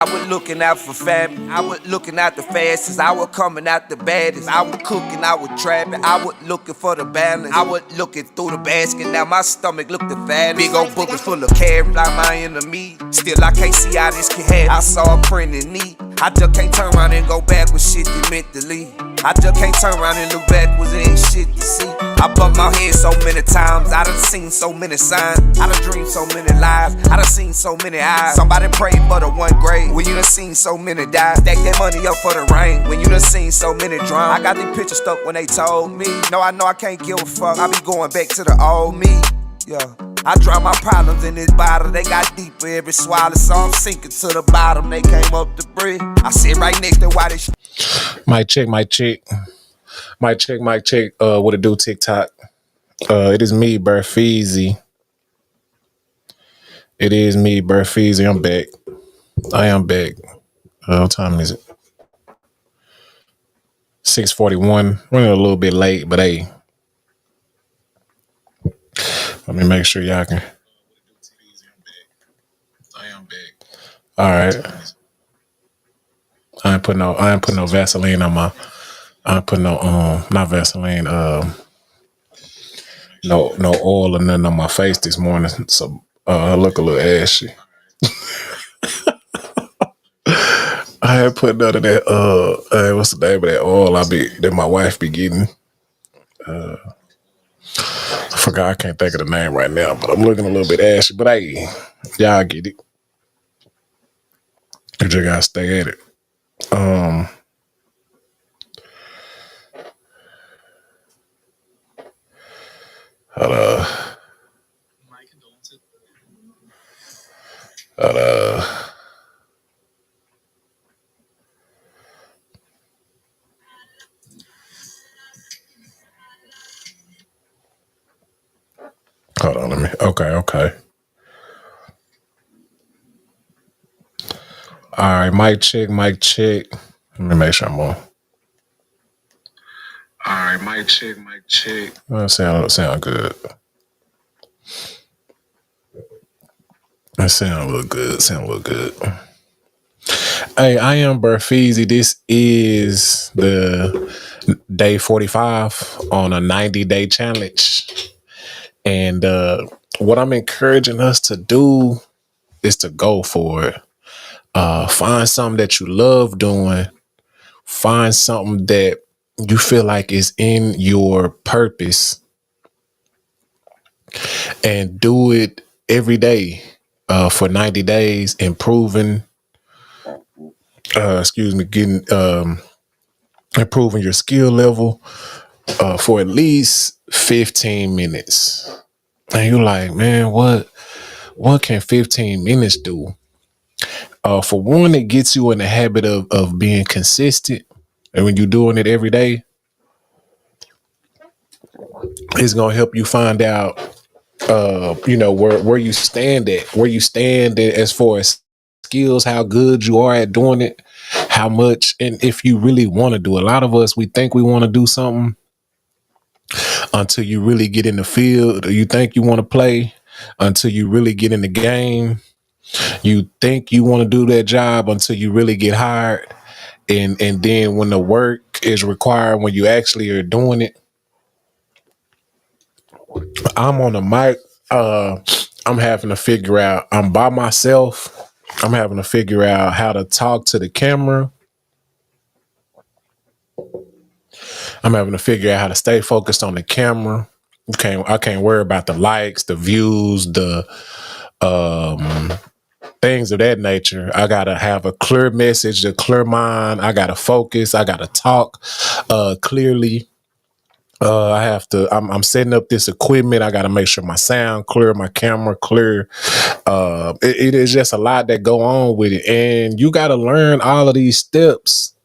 I was looking out for family. I was looking out the fastest. I was coming out the baddest. I was cooking, I was trapping. I was looking for the balance. I was looking through the basket. Now my stomach looked the fattest. Big old boogers full of carrots like my enemy. Still I can't see how this can happen. I saw a print in need. I just can't turn around and go back with shit that meant to leave. I just can't turn around and look backwards, there ain't shit to see. I bumped my head so many times, I done seen so many signs. I done dreamed so many lives, I done seen so many eyes. Somebody prayed for the one grave, when you done seen so many die. Stack that money up for the rain, when you done seen so many drown. I got them pictures stuck when they told me. No, I know I can't give a fuck, I be going back to the old me. Yeah, I drown my problems in this bottle, they got deeper every swallow. So I'm sinking to the bottom, they came up the bridge. I sit right next to why they Mic check, mic check. Mic check, mic check. What it do, TikTok? It is me, Burfeezy. It is me, Burfeezy. I'm back. I am back. What time is it? 6:41. Running a little bit late, but hey. Let me make sure y'all can. I am back. All right. I ain't put no Vaseline on my. I ain't put no not Vaseline. No oil or nothing on my face this morning, so I look a little ashy. I ain't put none of that. What's the name of that oil? That my wife be getting. I forgot. I can't think of the name right now, but I'm looking a little bit ashy. But hey, y'all get it. You just gotta stay at it. Hold on. Hold on. Hold on, let me. Okay. All right, mic check, mic check. Let me make sure I'm on. All right, mic check, mic check. Sound good. That sound look good. Sound look good. Hey, I am Burfeezy. This is the day 45 on a 90-day challenge. And what I'm encouraging us to do is to go for it. Find something that you love doing. Find something that you feel like is in your purpose and do it every day for 90 days, improving, improving your skill level for at least 15 minutes. And you're like, man, what can 15 minutes do? For one, it gets you in the habit of being consistent. And when you're doing it every day, it's going to help you find out, where you stand as far as skills, how good you are at doing it, how much, and if you really want to do it. A lot of us, we think we want to do something until you really get in the field. You think you want to play until you really get in the game. You think you want to do that job until you really get hired. And then when the work is required, when you actually are doing it, I'm on the mic. I'm having to figure out, I'm by myself. I'm having to figure out how to talk to the camera. I'm having to figure out how to stay focused on the camera. I can't worry about the likes, the views, the things of that nature. I gotta have a clear message, a clear mind. I gotta focus. I gotta talk clearly. I'm setting up this equipment. I got to make sure my sound clear, my camera clear. It is just a lot that go on with it. And you got to learn all of these steps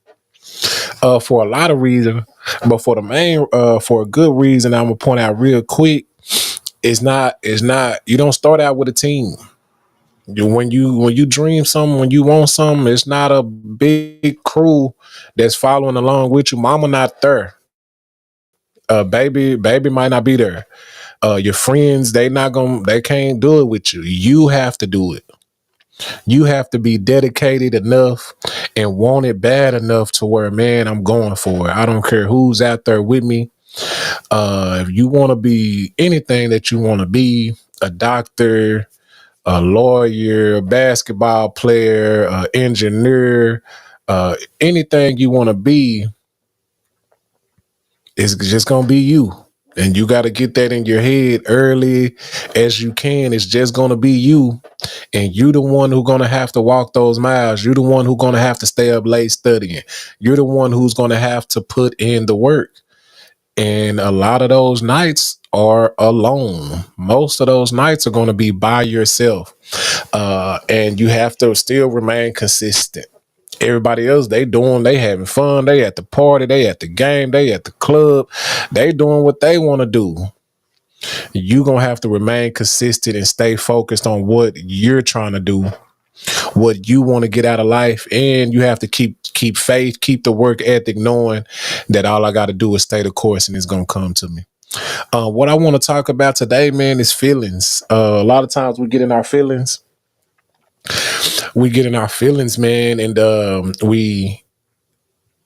for a lot of reasons. But for a good reason, I'm going to point out real quick. You don't start out with a team. When you dream something, when you want something, it's not a big crew that's following along with you. Mama not there. Baby might not be there. Your friends, they can't do it with you. You have to do it. You have to be dedicated enough and want it bad enough to where, man, I'm going for it. I don't care who's out there with me. If you want to be anything that you want to be, a doctor, a lawyer, a basketball player, an engineer, anything you want to be, it's just gonna be you. And you got to get that in your head early as you can. It's just gonna be you, and you the one who gonna have to walk those miles. You the one who gonna have to stay up late studying. You're the one who's gonna have to put in the work. And a lot of those nights are alone. Most of those nights are going to be by yourself. And you have to still remain consistent. Everybody else, they having fun. They at the party, they at the game, they at the club. They doing what they want to do. You going to have to remain consistent and stay focused on what you're trying to do, what you want to get out of life. And you have to keep faith, keep the work ethic, knowing that all I got to do is stay the course and it's going to come to me. What I want to talk about today, man, is feelings. A lot of times we get in our feelings. We get in our feelings, man, and we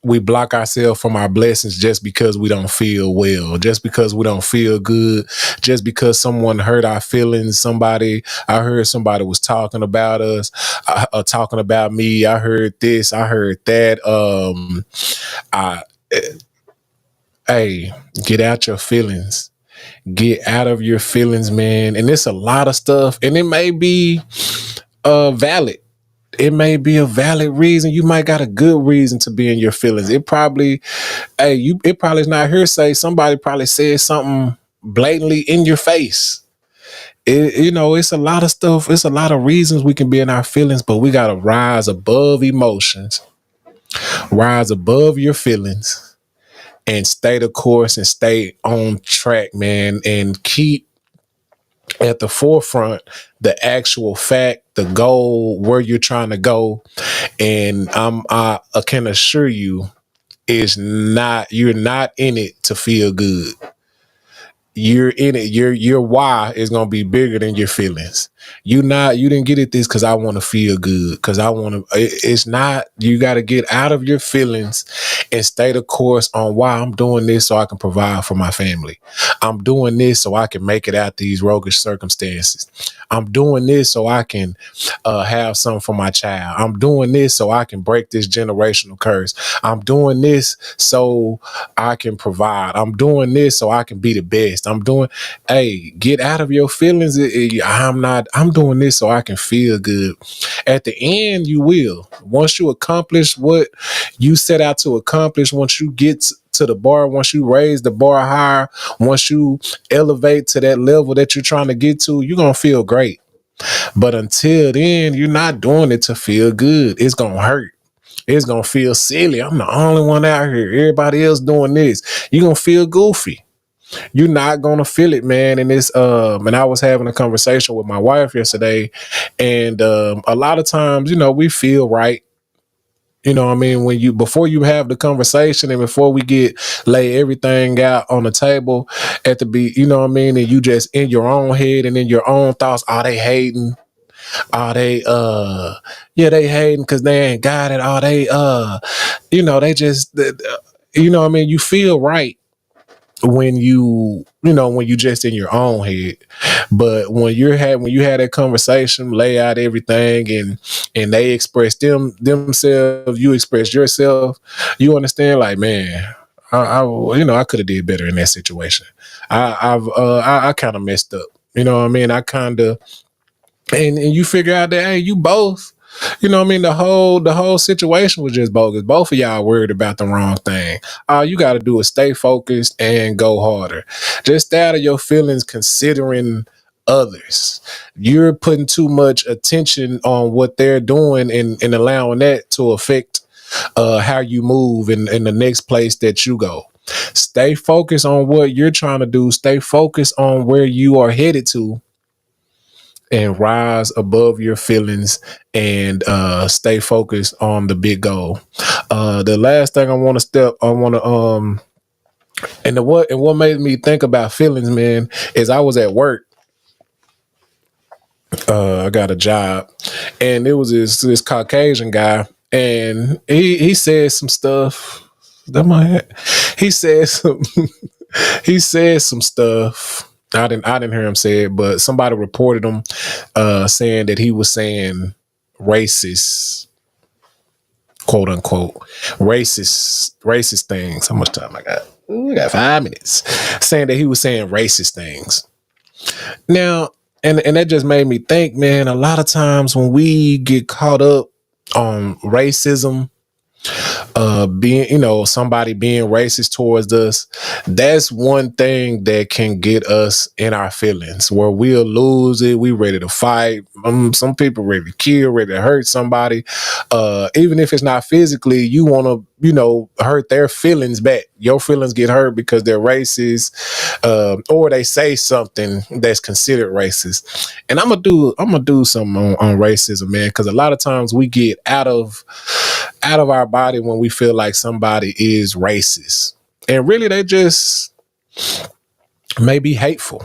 block ourselves from our blessings just because we don't feel well, just because we don't feel good, just because someone hurt our feelings. I heard somebody was talking about us, talking about me. I heard this, I heard that. I, hey, get out your feelings. Get out of your feelings, man. And it's a lot of stuff, and it may be valid. It may be a valid reason. You might got a good reason to be in your feelings. It probably is not hearsay. Somebody probably said something blatantly in your face. It's a lot of stuff. It's a lot of reasons we can be in our feelings, but we got to rise above emotions, rise above your feelings, and stay the course and stay on track, man, and keep at the forefront the actual fact, the goal, where you're trying to go. And I can assure you, you're not in it to feel good. You're in it. Your why is gonna be bigger than your feelings. You didn't get it this because I want to feel good. Because I want to. It's not. You got to get out of your feelings and stay the course on why I'm doing this so I can provide for my family. I'm doing this so I can make it out these roguish circumstances. I'm doing this so I can have something for my child. I'm doing this so I can break this generational curse. I'm doing this so I can provide. I'm doing this so I can be the best. Hey, get out of your feelings. I'm doing this so I can feel good. At the end, you will. Once you accomplish what you set out to accomplish, once you get to the bar, once you raise the bar higher, once you elevate to that level that you're trying to get to, you're going to feel great. But until then, you're not doing it to feel good. It's going to hurt. It's going to feel silly. I'm the only one out here. Everybody else doing this. You're going to feel goofy. You're not going to feel it, man. And and I was having a conversation with my wife yesterday, and a lot of times, we feel right. You know what I mean? Before you have the conversation and before we lay everything out on the table you know what I mean? And you just in your own head and in your own thoughts, are they hating? Are they they hating because they ain't got it? Are they they just you know what I mean? You feel right when when you just in your own head. But when you had that conversation, lay out everything, and they express themselves, you express yourself, you understand, like, man, I could have did better in that situation. I kind of messed up. You know what I mean? I kind of and you figure out that, hey, you both, you know what I mean, the whole situation was just bogus. Both of y'all worried about the wrong thing. All you got to do is stay focused and go harder. Just stay out of your feelings considering others. You're putting too much attention on what they're doing and allowing that to affect how you move in the next place that you go. Stay focused on what you're trying to do. Stay focused on where you are headed to, and rise above your feelings, and stay focused on the big goal. The last thing what made me think about feelings, man, is I was at work I got a job, and it was this Caucasian guy, and he said some stuff. Is that my hat? He said some he said some stuff. I didn't hear him say it, but somebody reported him saying that he was saying racist, quote unquote, racist things. How much time I got? Ooh, I got 5 minutes. Saying that he was saying racist things. Now, and that just made me think, man, a lot of times when we get caught up on racism, being, somebody being racist towards us, that's one thing that can get us in our feelings where we'll lose it. We ready to fight. Some people ready to kill, ready to hurt somebody. Even if it's not physically, you want to, hurt their feelings back. Your feelings get hurt because they're racist, or they say something that's considered racist. And I'm gonna do something on racism, man, because a lot of times we get out of our body when we feel like somebody is racist, and really they just may be hateful.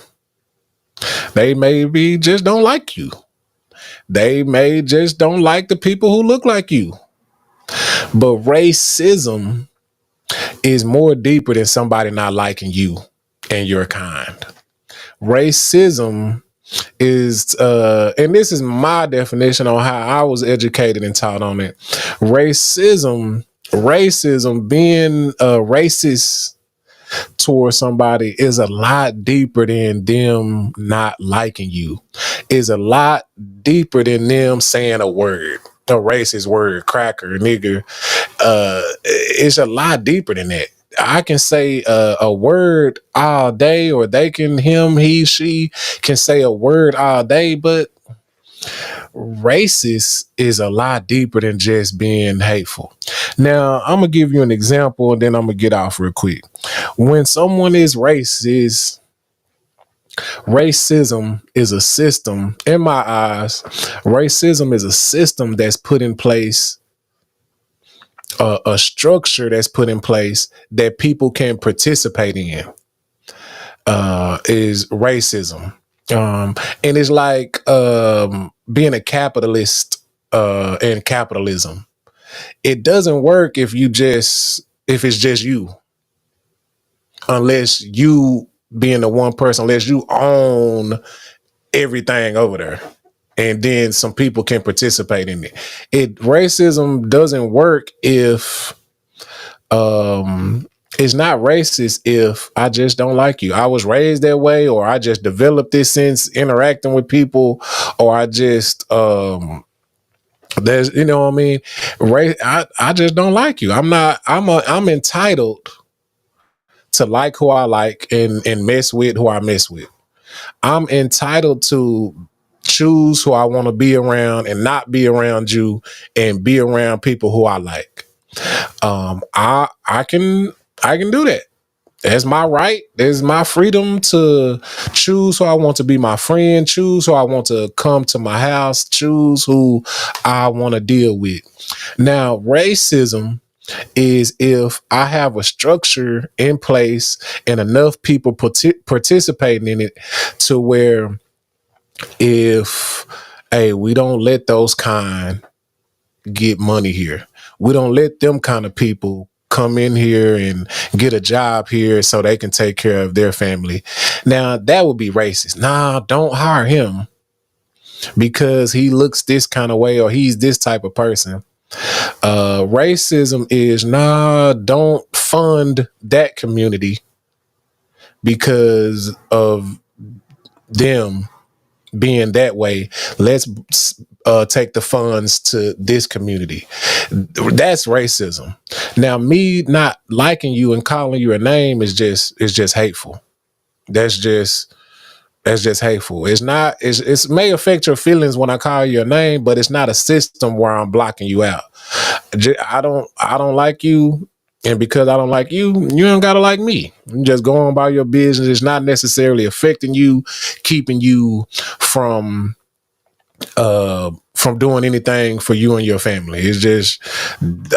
They maybe just don't like you. They may just don't like the people who look like you. But racism is more deeper than somebody not liking you and your kind. Racism is and this is my definition on how I was educated and taught on it. Racism being racist towards somebody is a lot deeper than them not liking you. Is a lot deeper than them saying a racist word, cracker, nigger. It's a lot deeper than that. I can say a word all day, or they can, him, he, she can say a word all day, but racist is a lot deeper than just being hateful. Now, I'm gonna give you an example, and then I'm gonna get off real quick. When someone is racist, racism is a system. In my eyes, racism is a system that's put in place, a structure that's put in place that people can participate in. Is racism. And it's like being a capitalist in capitalism. It doesn't work if it's just you, unless you being the one person, unless you own everything over there. And then some people can participate in it. Racism doesn't work if it's not racist if I just don't like you. I was raised that way, or I just developed this since interacting with people, or I just there's, what I mean? I just don't like you. I'm entitled to like who I like and mess with who I mess with. I'm entitled to choose who I want to be around and not be around you, and be around people who I like. I can do that. That's my right. It's my freedom to choose who I want to be my friend, choose who I want to come to my house, choose who I want to deal with. Now, racism is if I have a structure in place and enough people participating in it to where, if, hey, we don't let those kind get money here. We don't let them kind of people come in here and get a job here so they can take care of their family. Now, that would be racist. Nah, don't hire him because he looks this kind of way, or he's this type of person. Racism is, nah, don't fund that community because of them being that way. Let's take the funds to this community. That's racism. Now, me not liking you and calling you a name is just hateful. That's just hateful. It's not. It may affect your feelings when I call you a name, but it's not a system where I'm blocking you out. I don't like you. And because I don't like you, you don't gotta like me. You just go on about your business. It's not necessarily affecting you, keeping you from doing anything for you and your family. It's just,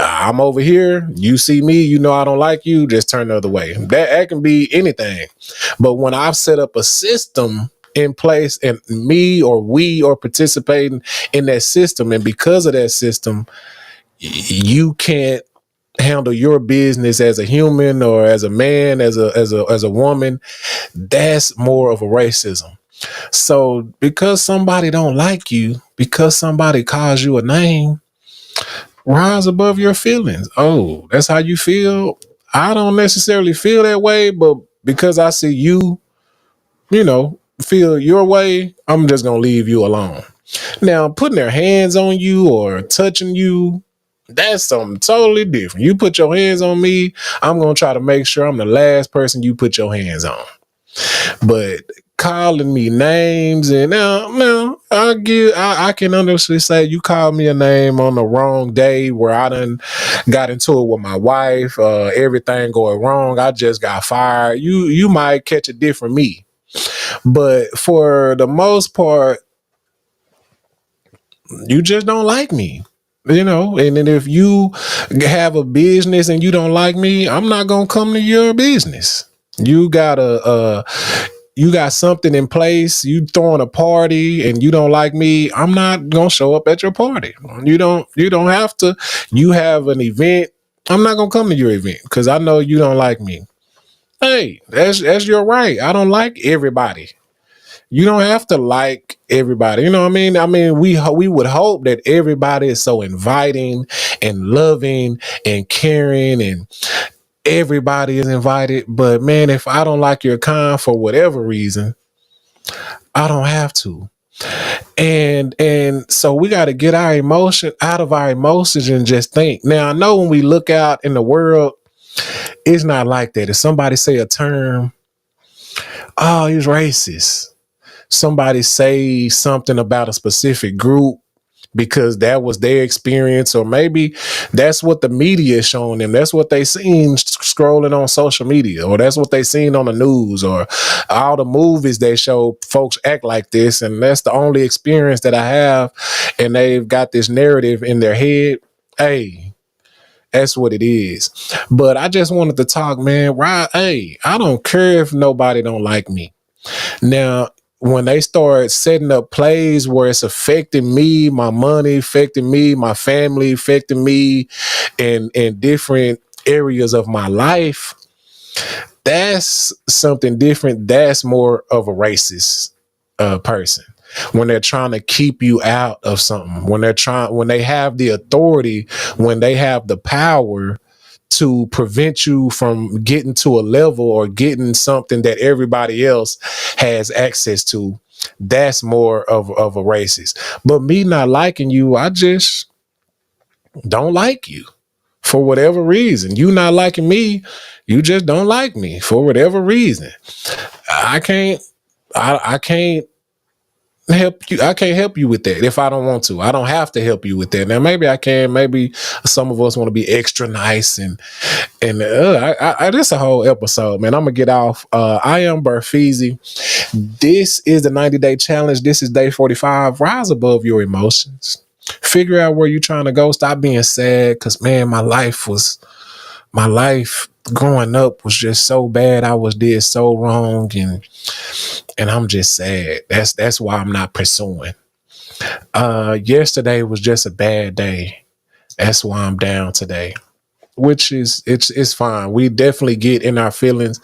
I'm over here, you see me, I don't like you, just turn the other way. That can be anything. But when I've set up a system in place, and me or we are participating in that system. And because of that system, you can't handle your business as a human or as a man, as a woman. That's more of a racism. So because somebody don't like you, because somebody calls you a name, rise above your feelings. Oh, that's how you feel. I don't necessarily feel that way, but because I see you, feel your way, I'm just gonna leave you alone. Now, putting their hands on you or touching you, that's something totally different. You put your hands on me, I'm gonna try to make sure I'm the last person you put your hands on. But calling me names, and now I can honestly say you called me a name on the wrong day where I done got into it with my wife, everything going wrong. I just got fired. You might catch a different me. But for the most part, you just don't like me. And then if you have a business and you don't like me, I'm not gonna come to your business. You got you got something in place, you throwing a party and you don't like me, I'm not gonna show up at your party. You don't have to. You have an event, I'm not gonna come to your event because I know you don't like me. Hey, that's your right. I don't like everybody. You don't have to like everybody. You know what I mean? I mean, we would hope that everybody is so inviting and loving and caring, and everybody is invited. But man, if I don't like your kind for whatever reason, I don't have to. And so we got to get our emotion out of our emotions and just think. Now, I know when we look out in the world, it's not like that. If somebody say a term, oh, he's racist. Somebody say something about a specific group because that was their experience, or maybe that's what the media is showing them. That's what they seen scrolling on social media, or that's what they seen on the news, or all the movies they show folks act like this, and that's the only experience that I have, and they've got this narrative in their head. Hey, that's what it is. But I just wanted to talk, man. Right? Hey, I don't care if nobody don't like me. Now, when they start setting up plays where it's affecting me, my money, affecting me, my family, affecting me in different areas of my life, that's something different. That's more of a racist person. When they're trying to keep you out of something, when they have the authority, when they have the power to prevent you from getting to a level or getting something that everybody else has access to, that's more of a racist. But me not liking you, I just don't like you for whatever reason. You not liking me, you just don't like me for whatever reason. I can't I can't help you. I can't help you with that if I don't want to. I don't have to help you with that. Now maybe I can. Maybe some of us want to be extra nice, and this a whole episode, man. I'm gonna get off. I am Burfeezy. This is the 90-day challenge. This is day 45. Rise above your emotions. Figure out where you're trying to go. Stop being sad, because man, my life growing up was just so bad. I was did so wrong, and I'm just sad. That's why I'm not pursuing. Yesterday was just a bad day. That's why I'm down today. Which is it's fine. We definitely get in our feelings,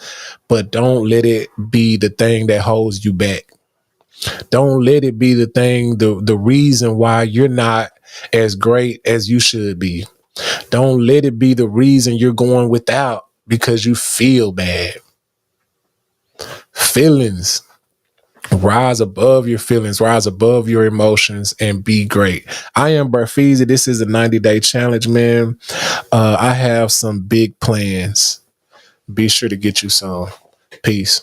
but don't let it be the thing that holds you back. Don't let it be the thing, the reason why you're not as great as you should be. Don't let it be the reason you're going without because you feel bad. Feelings. Rise above your feelings, rise above your emotions, and be great. I am Burfeezy. This is a 90-day challenge, man. I have some big plans. Be sure to get you some. Peace.